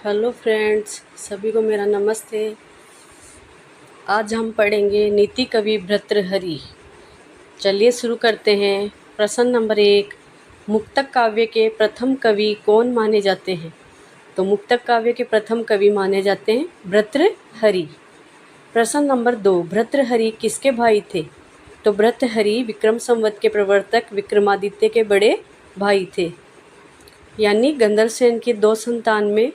Hello friends, सभी को मेरा नमस्ते। आज हम पढ़ेंगे नीति कवि भर्तृहरि। चलिए शुरू करते हैं। प्रश्न नंबर 1, मुक्तक काव्य के प्रथम कवि कौन माने जाते हैं? तो मुक्तक काव्य के प्रथम कवि माने जाते हैं भर्तृहरि। प्रश्न नंबर 2, भर्तृहरि किसके भाई थे? तो भर्तृहरि विक्रम संवत के प्रवर्तक विक्रमादित्य के बड़े भाई थे। यानी गंधर्वसेन के 2 संतान में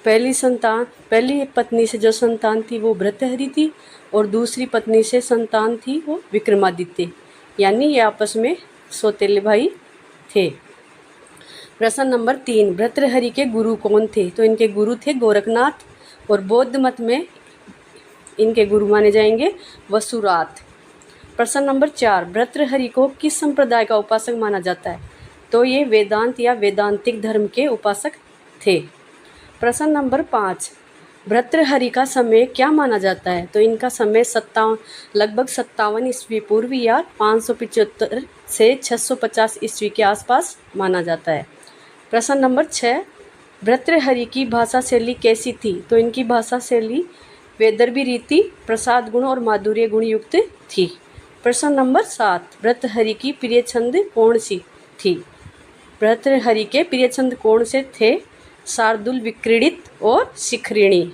पहली पत्नी से जो संतान थी वो भर्तृहरि थी और दूसरी पत्नी से संतान थी वो विक्रमादित्य। यानी ये आपस में सौतेले भाई थे। प्रश्न नंबर 3, भर्तृहरि के गुरु कौन थे? तो इनके गुरु थे गोरखनाथ और बौद्ध मत में इनके गुरु माने जाएंगे वसुरात। प्रश्न नंबर 4, भर्तृहरि को किस संप्रदाय का उपासक माना जाता है? तो ये वेदांत या वेदांतिक धर्म के उपासक थे। प्रश्न नंबर 5, भर्तृहरि का समय क्या माना जाता है? तो इनका समय लगभग 57 ईस्वी पूर्व या 575 से 650 ईस्वी के आसपास माना जाता है। प्रश्न नंबर 6, भर्तृहरि की भाषा शैली कैसी थी? तो इनकी भाषा शैली वैदर्भी रीति, प्रसाद गुण और माधुर्य गुण युक्त थी। प्रश्न नंबर 7, भर्तृहरि की प्रिय छंद कौन सी थी? भर्तृहरि के प्रिय छंद कौन से थे? शार्दूल, विक्रीडित और शिखरिणी।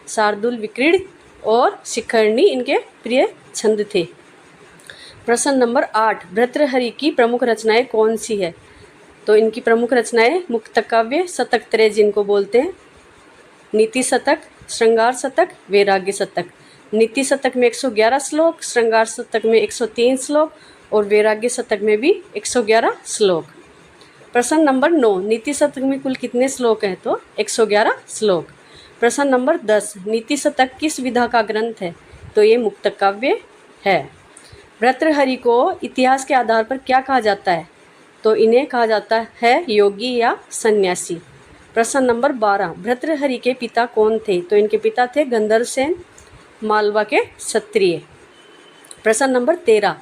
शार्दूल, विक्रीडित और शिखरिणी इनके प्रिय छंद थे। प्रश्न नंबर 8, भर्तृहरि की प्रमुख रचनाएं कौन सी है? तो इनकी प्रमुख रचनाएं मुक्तक काव्य, शतक त्रय जिनको बोलते हैं, नीति शतक, श्रृंगार शतक, वैराग्य शतक। नीति शतक में 111 श्लोक, श्रृंगार शतक में 103 श्लोक और वैराग्य शतक में भी 111 श्लोक। प्रश्न नंबर 9, नीति शतक में कुल कितने श्लोक हैं? तो 111 श्लोक। प्रश्न नंबर 10, नीति शतक किस विधा का ग्रंथ है? तो ये मुक्तक काव्य है। भर्तृहरि को इतिहास के आधार पर क्या कहा जाता है? तो इन्हें कहा जाता है योगी या सन्यासी। प्रश्न नंबर 12, भर्तृहरि के पिता कौन थे? तो इनके पिता थे गंधर्वसेन, मालवा के क्षत्रिय। प्रश्न नंबर 13,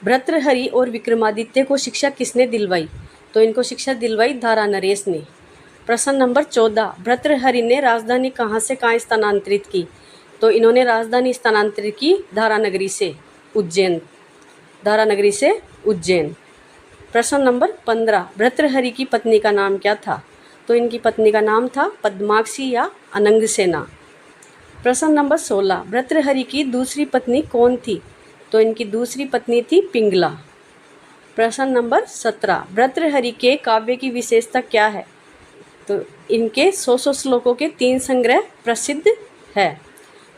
भर्तृहरि और विक्रमादित्य को शिक्षा किसने दिलवाई? तो इनको शिक्षा दिलवाई धारा नरेश ने। प्रश्न नंबर 14, भर्तृहरि ने राजधानी कहाँ से कहाँ स्थानांतरित की? तो इन्होंने राजधानी स्थानांतरित की धारा नगरी से उज्जैन। प्रश्न नंबर 15, भर्तृहरि की पत्नी का नाम क्या था? तो इनकी पत्नी का नाम था पद्माक्षी या अनंगसेना। प्रश्न नंबर 16, भर्तृहरि की दूसरी पत्नी कौन थी? तो इनकी दूसरी पत्नी थी पिंगला। प्रश्न नंबर 17, भर्तृहरि के काव्य की विशेषता क्या है? तो इनके 100 श्लोकों के 3 संग्रह प्रसिद्ध है।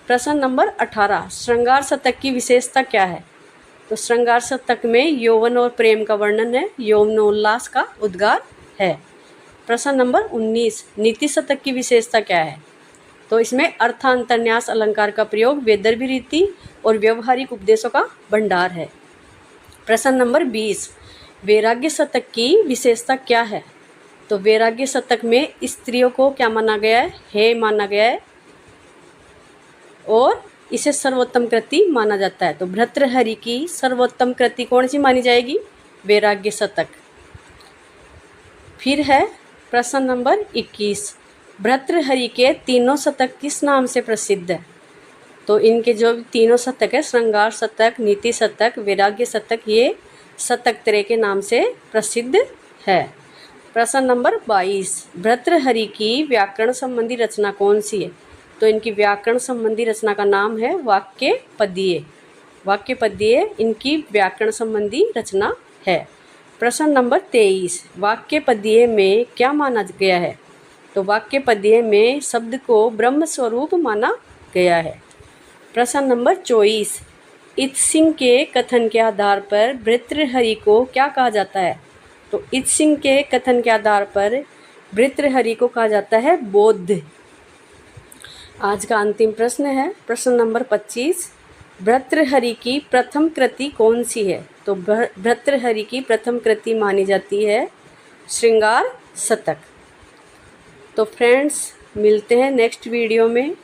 प्रश्न नंबर 18, श्रृंगार शतक की विशेषता क्या है? तो श्रृंगार शतक में यौवन और प्रेम का वर्णन है, यौवनोल्लास का उद्गार है। प्रश्न नंबर 19, नीति शतक की विशेषता क्या है? तो इसमें अर्थांतरन्यास अलंकार का प्रयोग, वैदर्भी रीति और व्यवहारिक उपदेशों का भंडार है। प्रश्न नंबर 20, वैराग्य शतक की विशेषता क्या है? तो वैराग्य शतक में स्त्रियों को क्या माना गया है? हे माना गया है और इसे सर्वोत्तम कृति माना जाता है। तो भर्तृहरि की सर्वोत्तम कृति कौन सी मानी जाएगी? वैराग्य शतक। फिर है प्रश्न नंबर 21, भर्तृहरि के तीनों शतक किस नाम से प्रसिद्ध है? तो इनके जो तीनों शतक है, श्रृंगार शतक, नीति शतक, वैराग्य शतक, ये शतक त्रय के नाम से प्रसिद्ध है। प्रश्न नंबर 22, भर्तृहरि की व्याकरण संबंधी रचना कौन सी है? तो इनकी व्याकरण संबंधी रचना का नाम है वाक्यपदीय। इनकी व्याकरण संबंधी रचना है। प्रश्न नंबर 23, वाक्यपदीय में क्या माना गया है? तो वाक्यपदीय में शब्द को ब्रह्म स्वरूप माना गया है। प्रश्न नंबर 24, इत सिंह के कथन के आधार पर भर्तृहरि को क्या कहा जाता है? तो इत सिंह के कथन के आधार पर भर्तृहरि को कहा जाता है बौद्ध। आज का अंतिम प्रश्न है प्रश्न नंबर 25, भर्तृहरि की प्रथम कृति कौन सी है? तो भर्तृहरि की प्रथम कृति मानी जाती है श्रृंगार शतक। तो फ्रेंड्स, मिलते हैं नेक्स्ट वीडियो में।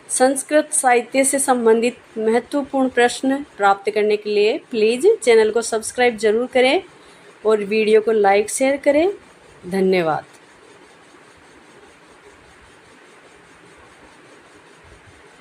संस्कृत साहित्य से संबंधित महत्वपूर्ण प्रश्न प्राप्त करने के लिए प्लीज़ चैनल को सब्सक्राइब जरूर करें और वीडियो को लाइक शेयर करें। धन्यवाद।